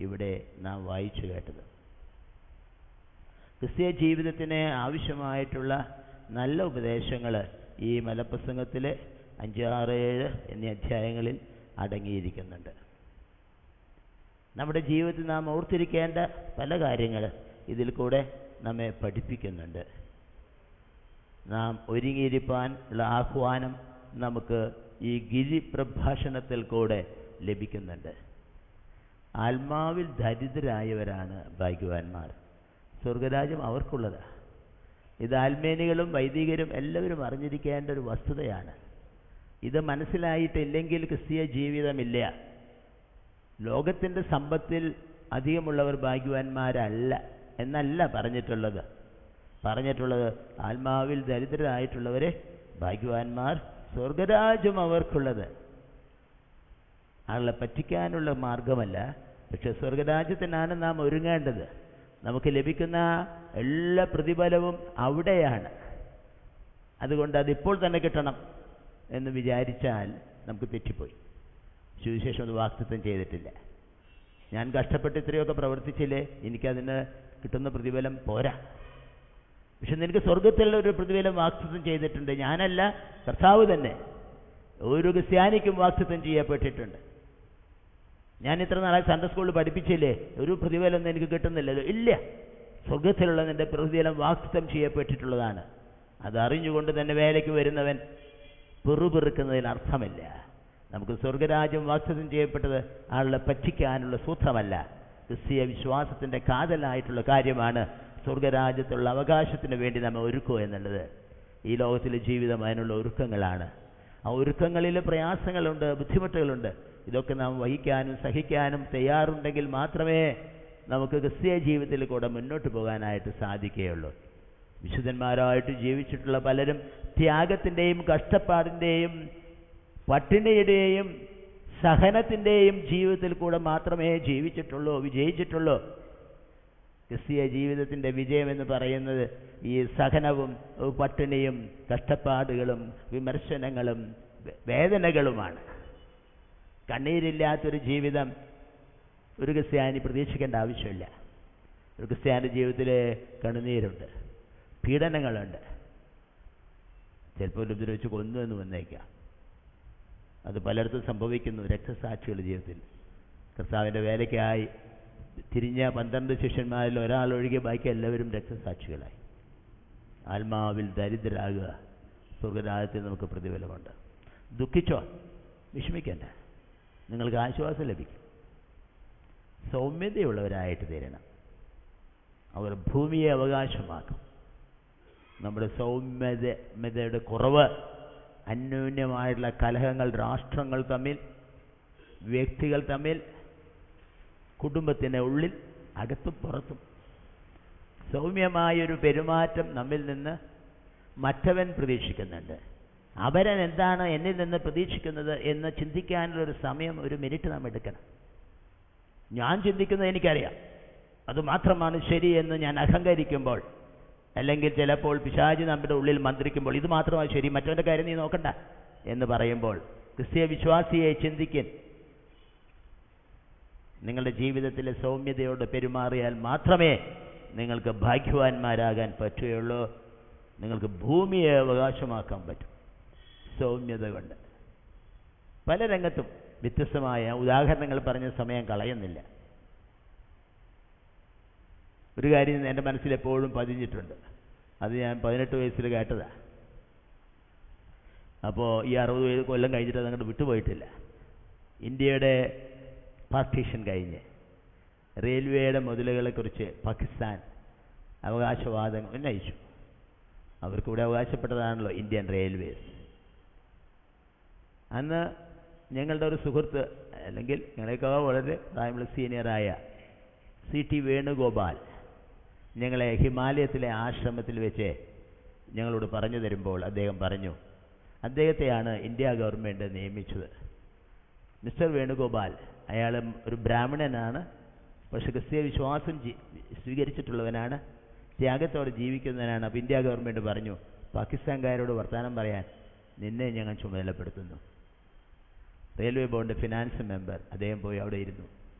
ഇവിടെ നാം വായിച്ചു കേട്ടത്. ക്രിസ്തീയ ജീവിതത്തിന് ആവശ്യമായിട്ടുള്ള നല്ല ഉപദേശങ്ങൾ ഈ മലപ്രസംഗത്തിൽ 5, 6, 7 എന്നീ അധ്യായങ്ങളിൽ അടങ്ങിയിരിക്കുന്നുണ്ട്. നമ്മുടെ ജീവിതത്തിൽ നാം ഓർത്തിരിക്കേണ്ട പല കാര്യങ്ങൾ ഇതിൽ കൂടെ നമ്മെ പഠിപ്പിക്കുന്നുണ്ട്. നാം ഒരുങ്ങിയിരിക്കാൻ ഉള്ള ആഹ്വാനം നമുക്ക് ഈ ഗിരി പ്രഭാഷണത്തിൽ കൂടെ ലഭിക്കുന്നുണ്ട്. ആത്മാവിൽ ദരിദ്രരായവരാണ് ഭാഗ്യവാന്മാർ, സ്വർഗരാജ്യം അവർക്കുള്ളതാണ്. ഇത് ആത്മേനികളും വൈദികരും എല്ലാവരും അറിഞ്ഞിരിക്കേണ്ട ഒരു വസ്തുതയാണ്. ഇത് മനസ്സിലായിട്ടില്ലെങ്കിൽ ക്രിസ്തീയ ജീവിതമില്ല. ലോകത്തിൻ്റെ സമ്പത്തിൽ അധികമുള്ളവർ ഭാഗ്യവാന്മാരല്ല എന്നല്ല പറഞ്ഞിട്ടുള്ളത്. ആത്മാവിൽ ദരിദ്രരായിട്ടുള്ളവരെ ഭാഗ്യവാന്മാർ, സ്വർഗരാജ്യം അവർക്കുള്ളത്. ആളെ പറ്റിക്കാനുള്ള മാർഗമല്ല, പക്ഷെ സ്വർഗരാജ്യത്തിനാണ് നാം ഒരുങ്ങേണ്ടത്. നമുക്ക് ലഭിക്കുന്ന എല്ലാ പ്രതിഫലവും അവിടെയാണ്. അതുകൊണ്ട് അതിപ്പോൾ തന്നെ കിട്ടണം എന്ന് വിചാരിച്ചാൽ നമുക്ക് തെറ്റിപ്പോയി. സുവിശേഷം അത് വാഗ്ദത്തം ചെയ്തിട്ടില്ല. ഞാൻ കഷ്ടപ്പെട്ട് ഇത്രയൊക്കെ പ്രവർത്തിച്ചില്ലേ, എനിക്കതിന് കിട്ടുന്ന പ്രതിഫലം പോരാ. പക്ഷെ നിനക്ക് സ്വർഗത്തിലുള്ള ഒരു പ്രതിഫലം വാഗ്ദത്തം ചെയ്തിട്ടുണ്ട്. ഞാനല്ല, കർത്താവ് തന്നെ. ഒരു ക്രിസ്ത്യാനിക്കും വാഗ്ദത്തം ചെയ്യപ്പെട്ടിട്ടുണ്ട്. ഞാൻ ഇത്ര നാളെ സൺഡേ സ്കൂളിൽ പഠിപ്പിച്ചില്ലേ, ഒരു പ്രതിഫലം എനിക്ക് കിട്ടുന്നില്ലല്ലോ. ഇല്ല, സ്വർഗത്തിലുള്ള നിന്റെ പ്രതിഫലം വാഗ്ദത്തം ചെയ്യപ്പെട്ടിട്ടുള്ളതാണ്. അതറിഞ്ഞുകൊണ്ട് തന്നെ വേലയ്ക്ക് വരുന്നവൻ പെറുപെറുക്കുന്നതിന് അർത്ഥമില്ല. നമുക്ക് സ്വർഗരാജ്യം വാഗ്ദത്തം ചെയ്യപ്പെട്ടത് ആളെ പറ്റിക്കാനുള്ള സൂത്രമല്ല, ക്രിസ്തീയ വിശ്വാസത്തിൻ്റെ കാതലായിട്ടുള്ള കാര്യമാണ്. സ്വർഗരാജ്യത്തുള്ള അവകാശത്തിന് വേണ്ടി നമ്മൾ ഒരുക്കുക എന്നുള്ളത്. ഈ ലോകത്തിലെ ജീവിതം അതിനുള്ള ഒരുക്കങ്ങളാണ്. ആ ഒരുക്കങ്ങളിൽ പ്രയാസങ്ങളുണ്ട്, ബുദ്ധിമുട്ടുകളുണ്ട്. ഇതൊക്കെ നാം വഹിക്കാനും സഹിക്കാനും തയ്യാറുണ്ടെങ്കിൽ മാത്രമേ നമുക്ക് ക്രിസ്തീയ ജീവിതത്തിൽ കൂടെ മുന്നോട്ട് പോകാനായിട്ട് സാധിക്കുകയുള്ളൂ. വിശുദ്ധന്മാരായിട്ട് ജീവിച്ചിട്ടുള്ള പലരും ത്യാഗത്തിൻ്റെയും കഷ്ടപ്പാടിൻ്റെയും പട്ടിണിയുടെയും സഹനത്തിൻ്റെയും ജീവിതത്തിൽ കൂടെ മാത്രമേ വിജയിച്ചിട്ടുള്ളൂ. ക്രിസ്തീയ ജീവിതത്തിൻ്റെ വിജയം എന്ന് പറയുന്നത് ഈ സഹനവും പട്ടിണിയും കഷ്ടപ്പാടുകളും വിമർശനങ്ങളും വേദനകളുമാണ്. കണ്ണീരില്ലാത്തൊരു ജീവിതം ഒരു ക്രിസ്ത്യാനി പ്രതീക്ഷിക്കേണ്ട ആവശ്യമില്ല. ഒരു ക്രിസ്ത്യാനി ജീവിതത്തിൽ കണ്ണുനീരുണ്ട്, പീഡനങ്ങളുണ്ട്, ചിലപ്പോൾ ഉപദ്രവിച്ച് കൊന്നു എന്ന് വന്നേക്കാം. അത് പലയിടത്തും സംഭവിക്കുന്നു. രക്തസാക്ഷികളുടെ ജീവിതത്തിൽ കർത്താവിൻ്റെ വേലയ്ക്കായി തിരിഞ്ഞ 12 ശിഷ്യന്മാരിൽ ഒരാളൊഴികെ ബാക്കി എല്ലാവരും രക്തസാക്ഷികളായി. ആത്മാവിൽ ദരിദ്രരാകുക, സ്വർഗരാജ്യത്തിൽ നമുക്ക് പ്രതിഫലമുണ്ട്. ദുഃഖിച്ചോ, വിഷമിക്കേണ്ട, നിങ്ങൾക്ക് ആശ്വാസം ലഭിക്കും. സൗമ്യതയുള്ളവരായിട്ട് തീരണം. അവർ ഭൂമിയെ അവകാശമാക്കും. നമ്മുടെ സൗമ്യതയുടെ കുറവ്, അന്യോന്യമായിട്ടുള്ള കലഹങ്ങൾ, രാഷ്ട്രങ്ങൾ തമ്മിൽ, വ്യക്തികൾ തമ്മിൽ, കുടുംബത്തിൻ്റെ ഉള്ളിൽ, അകത്തും പുറത്തും സൗമ്യമായൊരു പെരുമാറ്റം നമ്മിൽ നിന്ന് മറ്റവൻ പ്രതീക്ഷിക്കുന്നുണ്ട്. അവരൻ എന്താണ് എന്നിൽ നിന്ന് പ്രതീക്ഷിക്കുന്നത് എന്ന് ചിന്തിക്കാനുള്ളൊരു സമയം, ഒരു മിനിറ്റ് നാം എടുക്കണം. ഞാൻ ചിന്തിക്കുന്നത് എനിക്കറിയാം, അതുമാത്രമാണ് ശരി എന്ന് ഞാൻ അഹങ്കരിക്കുമ്പോൾ, അല്ലെങ്കിൽ ചിലപ്പോൾ പിശാച് നമ്മുടെ ഉള്ളിൽ മന്ത്രിക്കുമ്പോൾ, ഇത് മാത്രമാണ് ശരി, മറ്റവൻ്റെ കാര്യം നീ നോക്കണ്ട എന്ന് പറയുമ്പോൾ, ക്രിസ്തീയ വിശ്വാസിയെ ചിന്തിക്കൻ. നിങ്ങളുടെ ജീവിതത്തിലെ സൗമ്യതയോട് പെരുമാറിയാൽ മാത്രമേ നിങ്ങൾക്ക് ഭാഗ്യവാന്മാരാകാൻ പറ്റുകയുള്ളൂ. നിങ്ങൾക്ക് ഭൂമിയെ അവകാശമാക്കാൻ പറ്റും. സൗമ്യത കൊണ്ട് പല രംഗത്തും വ്യത്യസ്തമായ ഉദാഹരണങ്ങൾ പറഞ്ഞ സമയം കളയുന്നില്ല. ഒരു കാര്യം എൻ്റെ മനസ്സിൽ എപ്പോഴും പതിഞ്ഞിട്ടുണ്ട്. അത് ഞാൻ 18 വയസ്സിൽ കേട്ടതാ. അപ്പോൾ ഈ 60 കൊല്ലം കഴിഞ്ഞിട്ട് അതങ്ങോട്ട് വിട്ടുപോയിട്ടില്ല. ഇന്ത്യയുടെ പാർട്ടീഷൻ കഴിഞ്ഞ് റെയിൽവേയുടെ മുതലുകളെക്കുറിച്ച് പാകിസ്ഥാൻ അവകാശവാദങ്ങൾ ഉന്നയിച്ചു. അവർക്കിവിടെ അവകാശപ്പെട്ടതാണല്ലോ ഇന്ത്യൻ റെയിൽവേസ്. അന്ന് ഞങ്ങളുടെ ഒരു സുഹൃത്ത്, അല്ലെങ്കിൽ ഞങ്ങളെക്കാൾ വളരെ പ്രായമുള്ള സീനിയറായ CT വേണുഗോപാൽ ഞങ്ങളെ ഹിമാലയത്തിലെ ആശ്രമത്തിൽ വെച്ച് ഞങ്ങളോട് പറഞ്ഞു തരുമ്പോൾ അദ്ദേഹം പറഞ്ഞു, അദ്ദേഹത്തെയാണ് ഇന്ത്യ ഗവൺമെൻറ് നിയമിച്ചത്. മിസ്റ്റർ വേണുഗോപാൽ, അയാൾ ഒരു ബ്രാഹ്മണനാണ്, പക്ഷെ ക്രിസ്തീയ വിശ്വാസം സ്വീകരിച്ചിട്ടുള്ളവനാണ്, ത്യാഗത്തോടെ ജീവിക്കുന്നവനാണ്. അപ്പോൾ ഇന്ത്യ ഗവൺമെൻറ് പറഞ്ഞു, പാകിസ്ഥാൻകാരോട് വർത്തമാനം പറയാൻ നിന്നെ ഞങ്ങൾ ചുമതലപ്പെടുത്തുന്നു. റെയിൽവേ ബോർഡിൻ്റെ ഫിനാൻസ് മെമ്പർ അദ്ദേഹം പോയി അവിടെ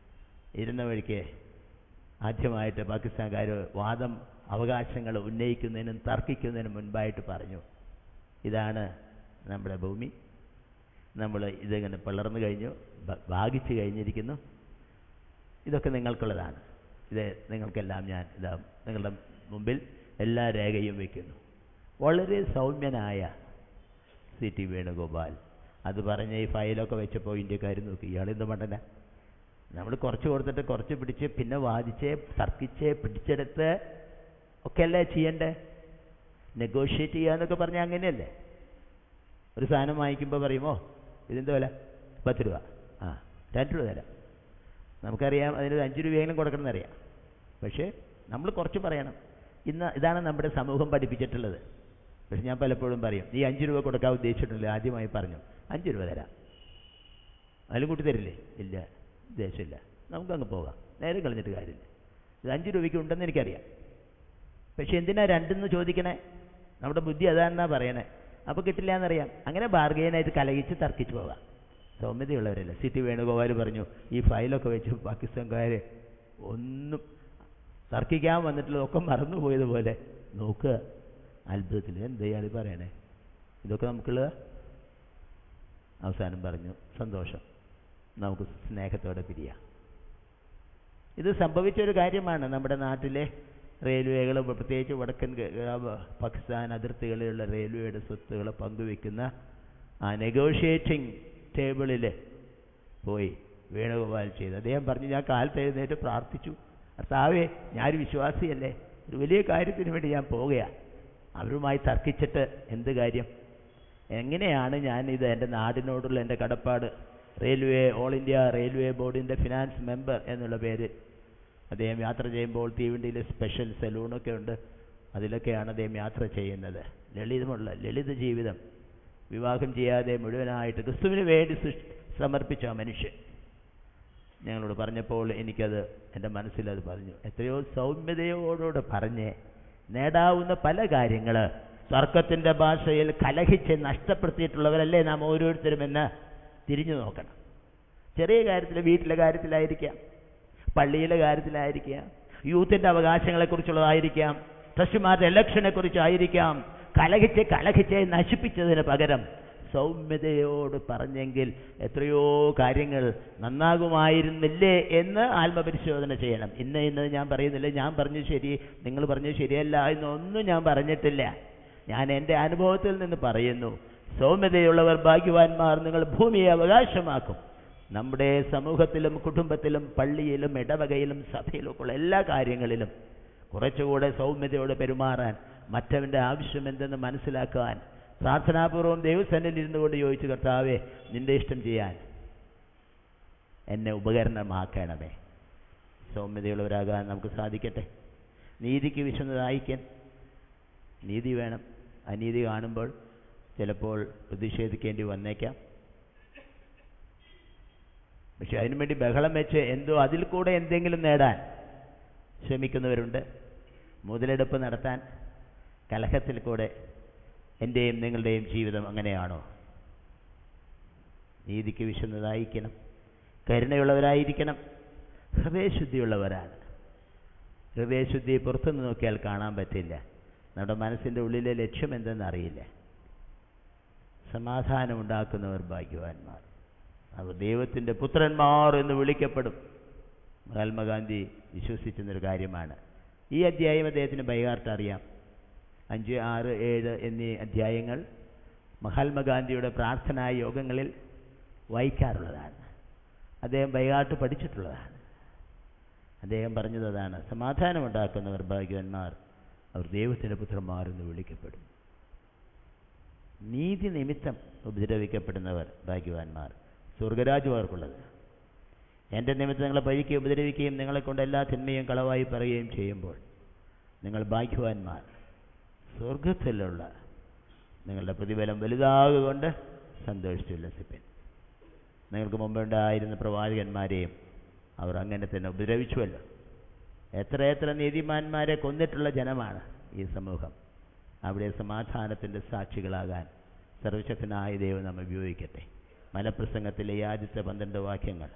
ഇരുന്ന വഴിക്ക് ആദ്യമായിട്ട് പാകിസ്ഥാൻകാർ അവകാശങ്ങൾ ഉന്നയിക്കുന്നതിനും തർക്കിക്കുന്നതിനും മുൻപായിട്ട് പറഞ്ഞു, ഇതാണ് നമ്മുടെ ഭൂമി, നമ്മൾ ഇതിങ്ങനെ പിളർന്നു കഴിഞ്ഞു, ഭാഗിച്ചു കഴിഞ്ഞിരിക്കുന്നു, ഇതൊക്കെ നിങ്ങൾക്കുള്ളതാണ്, ഇത് നിങ്ങൾക്കെല്ലാം ഞാൻ നിങ്ങളുടെ മുമ്പിൽ എല്ലാ രേഖയും വയ്ക്കുന്നു. വളരെ സൗമ്യനായ CT വേണുഗോപാൽ അത് പറഞ്ഞ് ഈ ഫയലൊക്കെ വെച്ചപ്പോൾ ഇന്ത്യക്കാർ നോക്കി, ഇയാളെന്ത് മണ്ടന, നമ്മൾ കുറച്ച് കൊടുത്തിട്ട് കുറച്ച് പിടിച്ച് പിന്നെ വാദിച്ച് തർക്കിച്ച് പിടിച്ചെടുത്ത് ഒക്കെ അല്ലേ ചെയ്യണ്ടേ? നെഗോഷിയേറ്റ് ചെയ്യാന്നൊക്കെ പറഞ്ഞാൽ അങ്ങനെയല്ലേ? ഒരു സാധനം വാങ്ങിക്കുമ്പോൾ പറയുമോ ഇതിൻ്റെ വില 10 രൂപ, 2 രൂപ തരാം. നമുക്കറിയാം അതിന് 5 രൂപയെങ്കിലും കൊടുക്കണമെന്നറിയാം. പക്ഷേ നമ്മൾ കുറച്ച് പറയണം. ഇതാണ് നമ്മുടെ സമൂഹം പഠിപ്പിച്ചിട്ടുള്ളത്. പക്ഷെ ഞാൻ പലപ്പോഴും പറയും, നീ 5 രൂപ കൊടുക്കാൻ ഉദ്ദേശിച്ചിട്ടില്ല, ആദ്യമായി പറഞ്ഞു 5 രൂപ തരാം, അതിലും കൂട്ടി തരില്ലേ? ഇല്ല, ഉദ്ദേശമില്ല, നമുക്കങ്ങ് പോകാം, നേരം കളഞ്ഞിട്ട് കാര്യമില്ല. ഇത് 5 രൂപയ്ക്ക് ഉണ്ടെന്ന് എനിക്കറിയാം, പക്ഷെ എന്തിനാ 2 ചോദിക്കണേ? നമ്മുടെ ബുദ്ധി അതാണെന്നാ പറയണേ. അപ്പോൾ കിട്ടില്ല എന്നറിയാം. അങ്ങനെ ബാർഗെയിനായിട്ട് കലഹിച്ച് തർക്കിച്ച് പോകാം. സൗമ്യതയുള്ളവരല്ല. CT വേണുഗോപാൽ പറഞ്ഞു, ഈ ഫയലൊക്കെ വെച്ച് പാകിസ്ഥാൻകാർ ഒന്നും തർക്കിക്കാൻ വന്നിട്ടുള്ളതൊക്കെ മറന്നുപോയതുപോലെ നോക്കുക. അത്ഭുതത്തിൽ എന്തെയ്യാൾ പറയണേ, ഇതൊക്കെ നമുക്കുള്ളത്. അവസാനം പറഞ്ഞു, സന്തോഷം, നമുക്ക് സ്നേഹത്തോടെ പിരിയാം. ഇത് സംഭവിച്ചൊരു കാര്യമാണ്. നമ്മുടെ നാട്ടിലെ റെയിൽവേകൾ, പ്രത്യേകിച്ച് വടക്കൻ പാകിസ്ഥാൻ അതിർത്തികളിലുള്ള റെയിൽവേയുടെ സ്വത്തുകൾ പങ്കുവെക്കുന്ന ആ നെഗോഷിയേറ്റിംഗ് ടേബിളിൽ പോയി വേണുഗോപാൽ ചെയ്തു. അദ്ദേഹം പറഞ്ഞു, ഞാൻ കാലത്ത് എഴുന്നേറ്റ് പ്രാർത്ഥിച്ചു, കർത്താവേ, ഞാനൊരു വിശ്വാസിയല്ലേ, ഒരു വലിയ കാര്യത്തിന് വേണ്ടി ഞാൻ പോവുകയാണ്, അവരുമായി തർക്കിച്ചിട്ട് എന്ത് കാര്യം? എങ്ങനെയാണ് ഞാനിത് എൻ്റെ നാടിനോടുള്ള എൻ്റെ കടപ്പാട്, റെയിൽവേ ഓൾ ഇന്ത്യ റെയിൽവേ ബോർഡിൻ്റെ ഫിനാൻസ് മെമ്പർ എന്നുള്ള പേര്. അദ്ദേഹം യാത്ര ചെയ്യുമ്പോൾ തീവണ്ടിയിൽ സ്പെഷ്യൽ സലൂണൊക്കെ ഉണ്ട്, അതിലൊക്കെയാണ് അദ്ദേഹം യാത്ര ചെയ്യുന്നത്. ലളിത ജീവിതം, വിവാഹം ചെയ്യാതെ മുഴുവനായിട്ട് ക്രിസ്തുവിന് വേണ്ടി സമർപ്പിച്ച മനുഷ്യൻ ഞങ്ങളോട് പറഞ്ഞപ്പോൾ എനിക്കത് എൻ്റെ മനസ്സിലത് പറഞ്ഞു. എത്രയോ സൗമ്യതയോടുകൂടെ പറഞ്ഞ് നേടാവുന്ന പല കാര്യങ്ങൾ തർക്കത്തിൻ്റെ ഭാഷയിൽ കലഹിച്ച് നഷ്ടപ്പെടുത്തിയിട്ടുള്ളവരല്ലേ നാം ഓരോരുത്തരുമെന്ന് തിരിഞ്ഞു നോക്കണം. ചെറിയ കാര്യത്തിൽ, വീട്ടിലെ കാര്യത്തിലായിരിക്കാം, പള്ളിയിലെ കാര്യത്തിലായിരിക്കാം, യൂത്തിൻ്റെ അവകാശങ്ങളെക്കുറിച്ചുള്ളതായിരിക്കാം, ട്രസ്റ്റിമാരുടെ ഇലക്ഷനെ കുറിച്ചായിരിക്കാം. കലഹിച്ച് നശിപ്പിച്ചതിന് പകരം സൗമ്യതയോട് പറഞ്ഞെങ്കിൽ എത്രയോ കാര്യങ്ങൾ നന്നാകുമായിരുന്നില്ലേ എന്ന് ആത്മപരിശോധന ചെയ്യണം. ഇന്നത് ഞാൻ പറയുന്നില്ല, ഞാൻ പറഞ്ഞു ശരി, നിങ്ങൾ പറഞ്ഞു ശരിയല്ല എന്നൊന്നും ഞാൻ പറഞ്ഞിട്ടില്ല. ഞാൻ എൻ്റെ അനുഭവത്തിൽ നിന്ന് പറയുന്നു. സൗമ്യതയുള്ളവർ ഭാഗ്യവാന്മാർ, നിങ്ങൾ ഭൂമിയെ അവകാശമാക്കും. നമ്മുടെ സമൂഹത്തിലും കുടുംബത്തിലും പള്ളിയിലും ഇടവകയിലും സഭയിലുമുള്ള എല്ലാ കാര്യങ്ങളിലും കുറച്ചുകൂടെ സൗമ്യതയോടെ പെരുമാറാൻ, മറ്റവൻ്റെ ആവശ്യം എന്തെന്ന് മനസ്സിലാക്കാൻ, പ്രാർത്ഥനാപൂർവ്വം ദൈവസന്നിധിയിൽ ഇരുന്നു കൊണ്ട് ചോദിച്ചു, കർത്താവേ, നിൻ്റെ ഇഷ്ടം ചെയ്യാൻ എന്നെ ഉപകരണമാക്കണമേ. സൗമ്യതയുള്ളവരാകാൻ നമുക്ക് സാധിക്കട്ടെ. നീതിക്ക് വിശുദ്ധനായിരിക്കാൻ നീതി വേണം. അനീതി കാണുമ്പോൾ ചിലപ്പോൾ പ്രതിഷേധിക്കേണ്ടി വന്നേക്കാം. പക്ഷെ അതിനുവേണ്ടി ബഹളം വെച്ച് അതിൽ കൂടെ എന്തെങ്കിലും നേടാൻ ശ്രമിക്കുന്നവരുണ്ട്. മുതലെടുപ്പ് നടത്താൻ കലഹത്തിൽ കൂടെ. എൻ്റെയും നിങ്ങളുടെയും ജീവിതം അങ്ങനെയാണോ? നീതിക്ക് വിശുദ്ധരായിരിക്കണം, കരുണയുള്ളവരായിരിക്കണം, ഹൃദയശുദ്ധിയുള്ളവരാണ്. ഹൃദയശുദ്ധി പുറത്തുനിന്ന് നോക്കിയാൽ കാണാൻ പറ്റില്ല. നമ്മുടെ മനസ്സിൻ്റെ ഉള്ളിലെ ലക്ഷ്യം എന്തെന്ന് അറിയില്ല. സമാധാനം ഉണ്ടാക്കുന്നവർ ഭാഗ്യവാന്മാർ, അവർ ദൈവത്തിൻ്റെ പുത്രന്മാർ എന്ന് വിളിക്കപ്പെടും. മഹാത്മാഗാന്ധി വിശ്വസിക്കുന്നൊരു കാര്യമാണ്. ഈ അധ്യായം അദ്ദേഹത്തിന് ബൈഹാർട്ട് അറിയാം. 5, 6, 7 എന്നീ അധ്യായങ്ങൾ മഹാത്മാഗാന്ധിയുടെ പ്രാർത്ഥനാ യോഗങ്ങളിൽ വായിക്കാറുള്ളതാണ്. അദ്ദേഹം ബൈഹാർട്ട് പഠിച്ചിട്ടുള്ളതാണ്. അദ്ദേഹം പറഞ്ഞത് അതാണ്, സമാധാനമുണ്ടാക്കുന്നവർ ഭാഗ്യവാന്മാർ, അവർ ദൈവത്തിൻ്റെ പുത്രന്മാർ എന്ന് വിളിക്കപ്പെടും. നീതി നിമിത്തം ഉപദ്രവിക്കപ്പെടുന്നവർ ഭാഗ്യവാന്മാർ, സ്വർഗരാജ്യം അവർക്കുള്ളത്. എൻ്റെ നിമിത്തം നിങ്ങളെ പഴിക്കുകയും ഉപദ്രവിക്കുകയും നിങ്ങളെക്കൊണ്ട് എല്ലാ തിന്മയും കളവായി പറയുകയും ചെയ്യുമ്പോൾ നിങ്ങൾ ഭാഗ്യവാന്മാർ, സ്വർഗത്തിലുള്ള നിങ്ങളുടെ പ്രതിഫലം വലുതാകൊണ്ട് സന്തോഷിച്ചുല്ലസിപ്പിൻ. നിങ്ങൾക്ക് മുമ്പുണ്ടായിരുന്ന പ്രവാചകന്മാരെയും അവർ അങ്ങനെ തന്നെ ഉപദ്രവിച്ചുവല്ലോ. എത്രയെത്ര നീതിമാന്മാരെ കൊന്നിട്ടുള്ള ജനമാണ് ഈ സമൂഹം. അവിടെ സമാധാനത്തിൻ്റെ സാക്ഷികളാകാൻ സർവശക്തനായ ദൈവം നമ്മെ ഉപയോഗിക്കട്ടെ. മലപ്രസംഗത്തിലെ ഈ ആദ്യത്തെ 12 വാക്യങ്ങൾ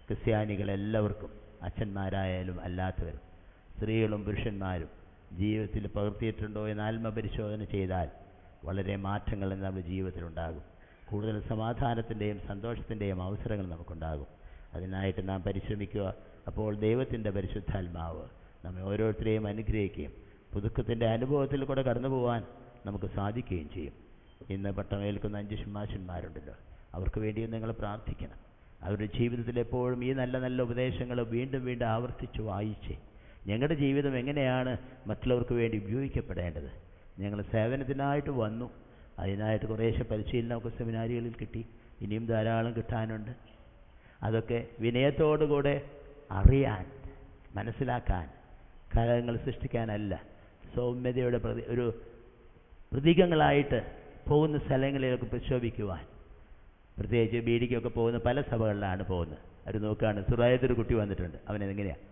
ക്രിസ്ത്യാനികളെല്ലാവർക്കും, അച്ഛന്മാരായാലും അല്ലാത്തവരും, സ്ത്രീകളും പുരുഷന്മാരും ജീവിതത്തിൽ പകർത്തിയിട്ടുണ്ടോ എന്ന് ആത്മപരിശോധന ചെയ്താൽ വളരെ മാറ്റങ്ങൾ നമ്മുടെ ജീവിതത്തിലുണ്ടാകും. കൂടുതൽ സമാധാനത്തിൻ്റെയും സന്തോഷത്തിൻ്റെയും അവസരങ്ങൾ നമുക്കുണ്ടാകും. അതിനായിട്ട് നാം പരിശ്രമിക്കുക. അപ്പോൾ ദൈവത്തിൻ്റെ പരിശുദ്ധാത്മാവ് നമ്മെ ഓരോരുത്തരെയും അനുഗ്രഹിക്കുകയും പുതുക്കത്തിൻ്റെ അനുഭവത്തിൽ കൂടെ കടന്നു പോകാൻ നമുക്ക് സാധിക്കുകയും ചെയ്യും. ഇന്ന് പട്ടമേൽക്കുന്ന 5 ശുമാശന്മാരുണ്ടല്ലോ, അവർക്ക് വേണ്ടിയും നിങ്ങൾ പ്രാർത്ഥിക്കണം. അവരുടെ ജീവിതത്തിൽ എപ്പോഴും ഈ നല്ല നല്ല ഉപദേശങ്ങൾ വീണ്ടും വീണ്ടും ആവർത്തിച്ച് വായിച്ച് ഞങ്ങളുടെ ജീവിതം എങ്ങനെയാണ് മറ്റുള്ളവർക്ക് വേണ്ടി ഉപയോഗിക്കപ്പെടേണ്ടത്. ഞങ്ങൾ സേവനത്തിനായിട്ട് വന്നു, അതിനായിട്ട് കുറേശ്ശെ പരിശീലനമൊക്കെ സെമിനാരികളിൽ കിട്ടി, ഇനിയും ധാരാളം കിട്ടാനുണ്ട്. അതൊക്കെ വിനയത്തോടുകൂടെ അറിയാൻ, മനസ്സിലാക്കാൻ, കലങ്ങൾ സൃഷ്ടിക്കാനല്ല, സൗമ്യതയുടെ ഒരു പ്രതീകങ്ങളായിട്ട് പോകുന്ന സ്ഥലങ്ങളിലൊക്കെ പ്രക്ഷോഭിക്കുവാൻ. പ്രത്യേകിച്ച് ബീഡിക്കൊക്കെ പോകുന്ന പല സഭകളിലാണ് പോകുന്നത്. അവർ നോക്കുകയാണ്, സുറായത്തൊരു കുട്ടി വന്നിട്ടുണ്ട്, അവനെങ്ങനെയാണ്,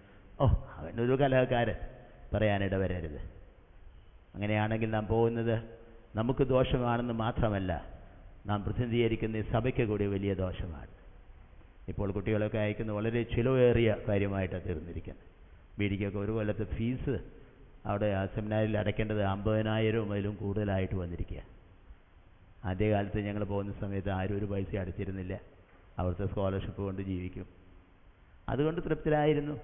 അവനൊരു കലാകാരൻ, പറയാനിട വരരുത്. അങ്ങനെയാണെങ്കിൽ നാം പോകുന്നത് നമുക്ക് ദോഷമാണെന്ന് മാത്രമല്ല, നാം പ്രതിനിധീകരിക്കുന്ന ഈ സഭയ്ക്ക് കൂടി വലിയ ദോഷമാണ്. ഇപ്പോൾ കുട്ടികളൊക്കെ അയക്കുന്നത് വളരെ ചിലവേറിയ കാര്യമായിട്ടാണ് തീർന്നിരിക്കുന്നത്. ബീഡിക്കൊക്കെ ഒരു കൊല്ലത്തെ ഫീസ് അവിടെ ആ സെമിനാരിൽ അടയ്ക്കേണ്ടത് 50,000 മുതലും കൂടുതലായിട്ട് വന്നിരിക്കുക. ആദ്യകാലത്ത് ഞങ്ങൾ പോകുന്ന സമയത്ത് ആരും ഒരു പൈസ അടച്ചിരുന്നില്ല. അവിടുത്തെ സ്കോളർഷിപ്പ് കൊണ്ട് ജീവിക്കും. അതുകൊണ്ട് തൃപ്തരായിരുന്നു.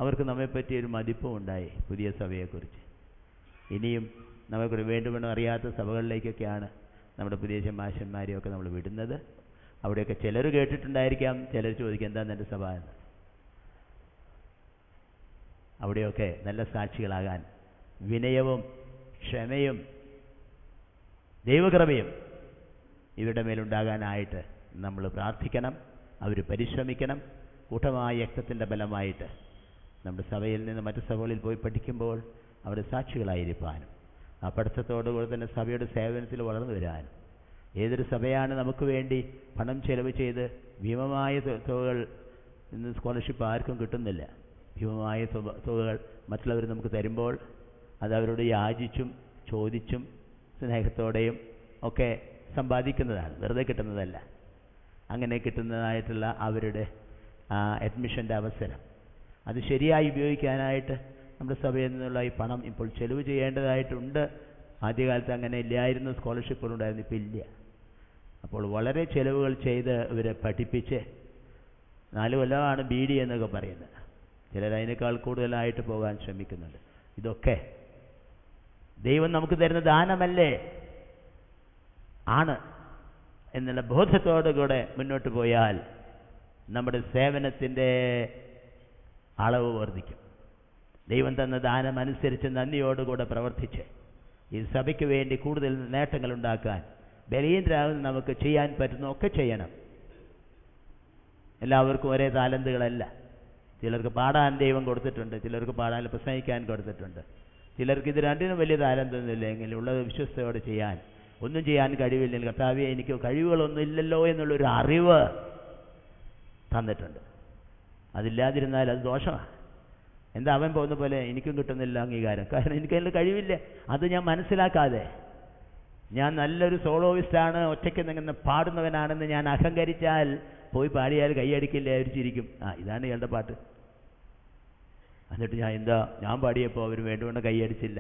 അവർക്ക് നമ്മെപ്പറ്റി ഒരു മതിപ്പും ഉണ്ടായി പുതിയ സഭയെക്കുറിച്ച്. ഇനിയും നമുക്കൊരു വേണ്ടുമെന്നും അറിയാത്ത സഭകളിലേക്കൊക്കെയാണ് നമ്മുടെ പുതിയ ശമാശന്മാരെയൊക്കെ നമ്മൾ വിടുന്നത്. അവിടെയൊക്കെ ചിലർ കേട്ടിട്ടുണ്ടായിരിക്കാം, ചിലർ ചോദിക്കും എന്താ എൻ്റെ സഭ എന്ന്. അവിടെയൊക്കെ നല്ല സാക്ഷികളാകാൻ വിനയവും ക്ഷമയും ദൈവകൃപയും ഇവരുടെ മേലുണ്ടാകാനായിട്ട് നമ്മൾ പ്രാർത്ഥിക്കണം. അവർ പരിശ്രമിക്കണം. കൂട്ടമായ രക്തത്തിൻ്റെ ബലമായിട്ട് നമ്മുടെ സഭയിൽ നിന്ന് മറ്റു സഭകളിൽ പോയി പഠിക്കുമ്പോൾ അവിടെ സാക്ഷികളായിരിക്കാനും ആ പഠിത്തത്തോടുകൂടി തന്നെ സഭയുടെ സേവനത്തിൽ വളർന്നു വരാനും. ഏതൊരു സഭയാണ് നമുക്ക് വേണ്ടി പണം ചെലവ് ചെയ്ത് ഭീമമായ തുകകൾ, ഇന്ന് സ്കോളർഷിപ്പ് ആർക്കും കിട്ടുന്നില്ല, ഭീമമായ തുകകൾ മറ്റുള്ളവർ നമുക്ക് തരുമ്പോൾ അത് അവരോട് യാചിച്ചും ചോദിച്ചും സ്നേഹത്തോടെയും ഒക്കെ സമ്പാദിക്കുന്നതാണ്, വെറുതെ കിട്ടുന്നതല്ല. അങ്ങനെ കിട്ടുന്നതായിട്ടുള്ള അവരുടെ അഡ്മിഷൻ്റെ അവസരം അത് ശരിയായി ഉപയോഗിക്കാനായിട്ട് നമ്മുടെ സഭയിൽ നിന്നുള്ള ഈ പണം ഇപ്പോൾ ചെലവ് ചെയ്യേണ്ടതായിട്ടുണ്ട്. ആദ്യകാലത്ത് അങ്ങനെ ഇല്ലായിരുന്നു, സ്കോളർഷിപ്പുകളുണ്ടായിരുന്നു, ഇപ്പോൾ ഇല്ല. അപ്പോൾ വളരെ ചെലവുകൾ ചെയ്ത് ഇവരെ പഠിപ്പിച്ച് 4 കൊല്ലമാണ് BD എന്നൊക്കെ പറയുന്നത്. ചിലർ അതിനേക്കാൾ കൂടുതലായിട്ട് പോകാൻ ശ്രമിക്കുന്നുണ്ട്. ഇതൊക്കെ ദൈവം നമുക്ക് തരുന്ന ദാനമല്ലേ, ആണ് എന്നുള്ള ബോധത്തോടുകൂടെ മുന്നോട്ട് പോയാൽ നമ്മുടെ സേവനത്തിൻ്റെ അളവ് വർദ്ധിക്കും. ദൈവം തന്ന ദാനം അനുസരിച്ച് നന്ദിയോടുകൂടെ പ്രവർത്തിച്ച് ഈ സഭയ്ക്ക് വേണ്ടി കൂടുതൽ നേട്ടങ്ങൾ ഉണ്ടാക്കാൻ ബലഹീനരാകുന്ന നമുക്ക് ചെയ്യാൻ പറ്റുന്ന ഒക്കെ ചെയ്യണം. എല്ലാവർക്കും ഒരേ താലന്തുകളല്ല. ചിലർക്ക് പാടാൻ ദൈവം കൊടുത്തിട്ടുണ്ട്, ചിലർക്ക് പാടാൻ പ്രസംഗിക്കാൻ കൊടുത്തിട്ടുണ്ട്, ചിലർക്ക് ഇത് രണ്ടിനും വലിയ താലന്തൊന്നുമില്ല. എങ്കിലും ഉള്ളത് വിശ്വസ്തയോടെ ചെയ്യാൻ, ഒന്നും ചെയ്യാൻ കഴിവില്ലെങ്കിൽ കർത്താവേ എനിക്ക് കഴിവുകളൊന്നും ഇല്ലല്ലോ എന്നുള്ളൊരു അറിവ് തന്നിട്ടുണ്ട്. അതില്ലാതിരുന്നാൽ അത് ദോഷമാണ്. എന്താ അവൻ പോകുന്ന പോലെ എനിക്കും കിട്ടുന്നില്ല അംഗീകാരം, കാരണം എനിക്കതിൽ കഴിവില്ല. അത് ഞാൻ മനസ്സിലാക്കാതെ ഞാൻ നല്ലൊരു സോളോയിസ്റ്റാണ്, ഒറ്റയ്ക്ക് നിങ്ങനെ പാടുന്നവനാണെന്ന് ഞാൻ അഹങ്കരിച്ചാൽ പോയി പാടിയാൽ കൈയടിക്കില്ല, ചിരിക്കും. ഇതാണ് ഇയാളുടെ പാട്ട്. എന്നിട്ട് ഞാൻ പാടിയപ്പോൾ അവർ വേണ്ടുകൊണ്ട് കൈയടിച്ചില്ല.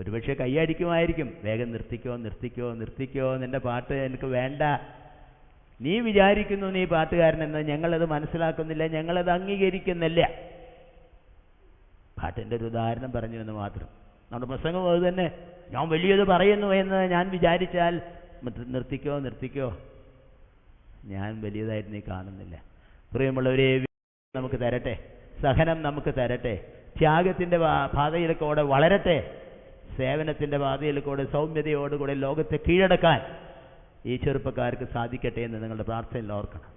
ഒരുപക്ഷെ കൈയടിക്കുമായിരിക്കും, വേഗം നിർത്തിക്കോ നിർത്തിക്കോ നിർത്തിക്കോ, നിൻ്റെ പാട്ട് എനിക്ക് വേണ്ട, നീ വിചാരിക്കുന്നു നീ പാട്ടുകാരനെന്ന്, ഞങ്ങളത് മനസ്സിലാക്കുന്നില്ല, ഞങ്ങളത് അംഗീകരിക്കുന്നില്ല. പാട്ടിൻ്റെ ഒരു ഉദാഹരണം പറഞ്ഞു എന്ന് മാത്രം. നമ്മുടെ പ്രസംഗം അത് തന്നെ, ഞാൻ വലിയത് പറയുന്നു എന്ന് ഞാൻ വിചാരിച്ചാൽ നിർത്തിക്കോ നിർത്തിക്കോ, ഞാൻ വലിയതായിട്ട് നീ കാണുന്നില്ല. പ്രിയമുള്ളവരെ, നമുക്ക് തരട്ടെ, സഹനം നമുക്ക് തരട്ടെ, ത്യാഗത്തിൻ്റെ പാതയിൽ കൂടെ വളരട്ടെ, സേവനത്തിൻ്റെ പാതയിൽ കൂടെ സൗമ്യതയോടുകൂടെ ലോകത്തെ കീഴടക്കാൻ ഈ ചെറുപ്പക്കാർക്ക് സാധിക്കട്ടെ എന്ന് നിങ്ങളുടെ പ്രാർത്ഥനയിൽ ഓർക്കണം.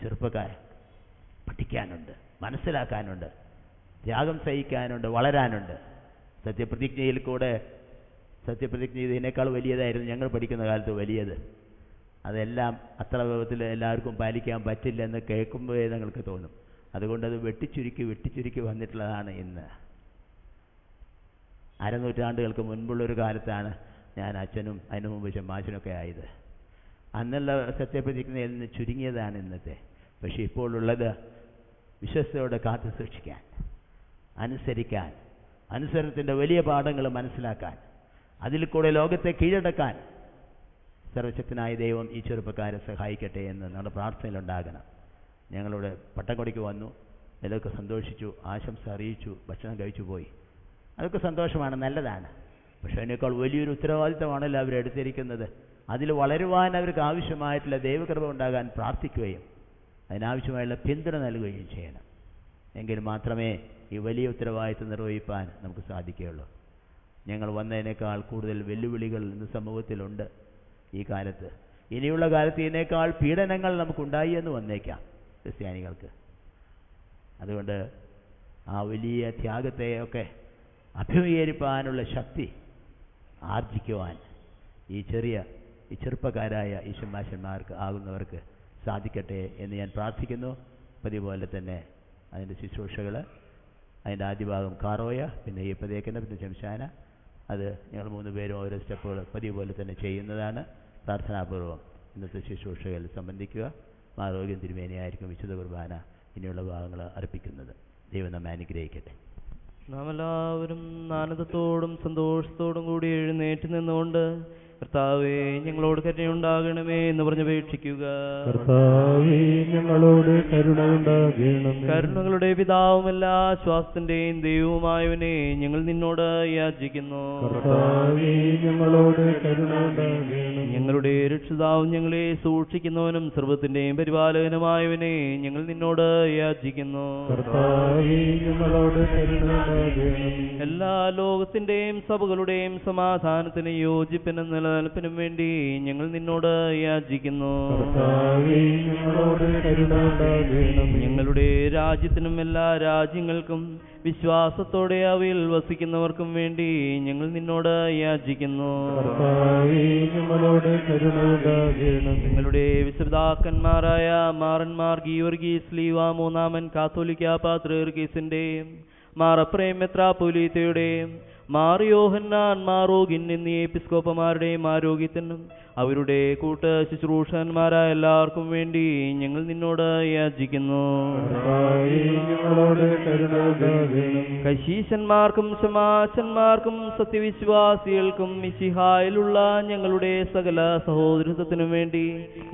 ചെറുപ്പക്കാരൻ പഠിക്കാനുണ്ട്, മനസ്സിലാക്കാനുണ്ട്, ത്യാഗം സഹിക്കാനുണ്ട്, വളരാനുണ്ട്. സത്യപ്രതിജ്ഞയിൽ കൂടെ, സത്യപ്രതിജ്ഞ ഇതിനേക്കാൾ വലിയതായിരുന്നു ഞങ്ങൾ പഠിക്കുന്ന കാലത്ത് വലിയത്. അതെല്ലാം അത്ര വിധത്തിൽ എല്ലാവർക്കും പാലിക്കാൻ പറ്റില്ല എന്ന് കേൾക്കുമ്പോഴേ നിങ്ങൾക്ക് തോന്നും. അതുകൊണ്ടത് വെട്ടിച്ചുരുക്കി വന്നിട്ടുള്ളതാണ് ഇന്ന്. അരനൂറ്റാണ്ടുകൾക്ക് മുൻപുള്ളൊരു കാലത്താണ് ഞാൻ അച്ഛനും അതിനു മുമ്പ് ഷമ്മാശനൊക്കെ ആയത്. അന്നുള്ള സത്യപ്രതിജ്ഞയിൽ നിന്ന് ചുരുങ്ങിയതാണ് ഇന്നത്തെ. പക്ഷേ ഇപ്പോൾ ഉള്ളത് വിശ്വസ്തയോടെ കാത്തു സൂക്ഷിക്കാൻ, അനുസരിക്കാൻ, അനുസരണത്തിൻ്റെ വലിയ പാഠങ്ങൾ മനസ്സിലാക്കാൻ, അതിൽ കൂടെ ലോകത്തെ കീഴടക്കാൻ സർവശക്തനായ ദൈവം ഈ ചെറുപ്പക്കാരെ സഹായിക്കട്ടെ എന്ന് നമ്മുടെ പ്രാർത്ഥനയിലുണ്ടാകണം. ഞങ്ങളുടെ പട്ടംകൊടിക്ക് വന്നു, ഇതിലൊക്കെ സന്തോഷിച്ചു, ആശംസ അറിയിച്ചു, ഭക്ഷണം കഴിച്ചു പോയി. അതൊക്കെ സന്തോഷമാണ്, നല്ലതാണ്. പക്ഷേ അതിനേക്കാൾ വലിയൊരു ഉത്തരവാദിത്തമാണല്ലോ അവരെടുത്തിരിക്കുന്നത്. അതിൽ വളരുവാൻ അവർക്ക് ആവശ്യമായിട്ടുള്ള ദൈവകൃപ ഉണ്ടാകാൻ പ്രാർത്ഥിക്കുകയും അതിനാവശ്യമായുള്ള പിന്തുണ നൽകുകയും ചെയ്യണം. എങ്കിൽ മാത്രമേ ഈ വലിയ ഉത്തരവാദിത്തം നിർവഹിക്കാൻ നമുക്ക് സാധിക്കുകയുള്ളൂ. ഞങ്ങൾ വന്നതിനേക്കാൾ കൂടുതൽ വെല്ലുവിളികൾ ഇന്ന് സമൂഹത്തിലുണ്ട് ഈ കാലത്ത്. ഇനിയുള്ള കാലത്ത് ഇതിനേക്കാൾ പീഡനങ്ങൾ നമുക്കുണ്ടായി എന്ന് വന്നേക്കാം ക്രിസ്ത്യാനികൾക്ക്. അതുകൊണ്ട് ആ വലിയ ത്യാഗത്തെയൊക്കെ അഭിമുഖീകരിക്കാനുള്ള ശക്തി ആർജിക്കുവാൻ ഈ ചെറുപ്പക്കാരായ ഈ ഷമ്മാശന്മാർക്ക് ആകുന്നവർക്ക് സാധിക്കട്ടെ എന്ന് ഞാൻ പ്രാർത്ഥിക്കുന്നു. പതിപോലെ തന്നെ അതിൻ്റെ ശുശ്രൂഷകൾ, അതിൻ്റെ ആദ്യ ഭാഗം കാറോയ, പിന്നെ ഈ പതേക്കന, പിന്നെ ശംശാന, അത് ഞങ്ങൾ 3 പേരും ഓരോ സ്റ്റെപ്പുകൾ പതിപോലെ തന്നെ ചെയ്യുന്നതാണ്. പ്രാർത്ഥനാപൂർവം ഇന്നത്തെ ശുശ്രൂഷകൾ സംബന്ധിക്കുക. ആരോഗ്യം തിരുമേനിയായിരിക്കും വിശുദ്ധ കുർബാന ഇനിയുള്ള ഭാഗങ്ങൾ അർപ്പിക്കുന്നത്. ദൈവം നമ്മെ അനുഗ്രഹിക്കട്ടെ. നാം എല്ലാവരും ആനന്ദത്തോടും സന്തോഷത്തോടും കൂടി എഴുന്നേറ്റ് നിന്നുകൊണ്ട് കർത്താവേ ഞങ്ങളോട് കരുണയുണ്ടാകണമേ എന്ന് പറഞ്ഞപേക്ഷിക്കുക. കർത്താവേ ഞങ്ങളോട് കരുണയുണ്ടാകണമേ. കരുണകളുടെ പിതാവും എല്ലാ ശ്വാസത്തിന്റെയും ദൈവവുമായവനെ ഞങ്ങൾ നിന്നോട് യാചിക്കുന്നു. കർത്താവേ ഞങ്ങളോട് കരുണയുണ്ടാകണമേ. ഞങ്ങളുടെ രക്ഷിതാവും ഞങ്ങളെ സൂക്ഷിക്കുന്നവനും സർവ്വത്തിന്റെയും പരിപാലകനുമായവനെ ഞങ്ങൾ നിന്നോട് യാചിക്കുന്നു. കർത്താവേ ഞങ്ങളോട് കരുണയുണ്ടാകണമേ. എല്ലാ ലോകത്തിന്റെയും സഭകളുടെയും സമാധാനത്തിന് യോജിപ്പിനും നിലനിൽപ്പിനും വേണ്ടി ഞങ്ങൾ നിന്നോട് യാചിക്കുന്നു. കർത്താവേ ഞങ്ങളോട് കരുണയുണ്ടാകണമേ. ഞങ്ങളുടെ രാജ്യത്തിനും എല്ലാ രാജ്യങ്ങൾക്കും വിശ്വാസത്തോടെ അവയിൽ വസിക്കുന്നവർക്കും വേണ്ടി ഞങ്ങൾ നിന്നോട് യാചിക്കുന്നു. കർത്താവേ ഞങ്ങളോട് കരുണയുണ്ടാകണമേ. ഞങ്ങളുടെ വിശുദ്ധാക്കന്മാരായ മാറന്മാർ ഗീവർഗീസ് ലീവ മൂന്നാമൻ കാത്തോലിക്ക പാത്രീർഗീസിന്റെയും മാർ എഫ്രേം മെത്രാപ്പൊലീത്തയുടെയും മാർ യോഹന്നാൻ മാറോഗിൻ എന്നീ എപ്പിസ്കോപ്പമാരുടെയും ആരോഗ്യത്തിനും അവരുടെ കൂട്ട് ശുശ്രൂഷന്മാരായ എല്ലാവർക്കും വേണ്ടി ഞങ്ങൾ നിന്നോട് യാചിക്കുന്നു. കശീശന്മാർക്കും ശമാശന്മാർക്കും സത്യവിശ്വാസികൾക്കും മിശിഹായിലുള്ള ഞങ്ങളുടെ സകല സഹോദരത്വത്തിനും വേണ്ടി